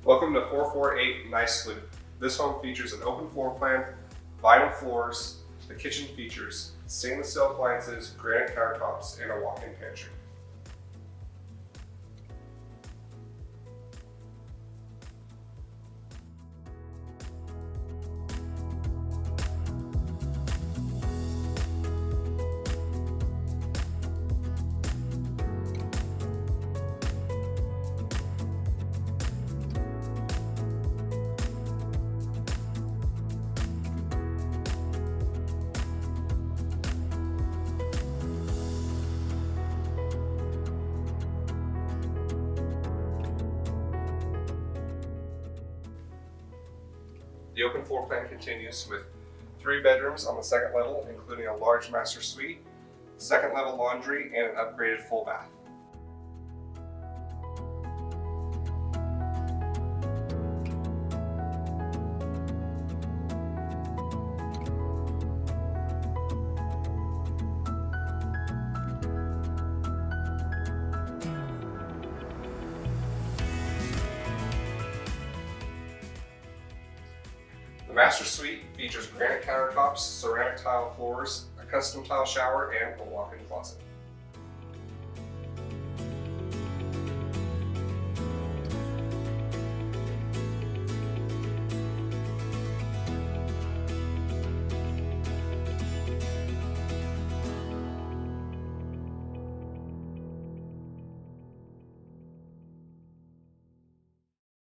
Welcome to 448 Gneiss Loop. This home features an open floor plan, vinyl floors, the kitchen features stainless steel appliances, granite countertops, and a walk-in pantry. The open floor plan continues with 3 bedrooms on the second level, including a large master suite, second level laundry, and an upgraded full bath. The master suite features granite countertops, ceramic tile floors, a custom tile shower, and a walk-in closet.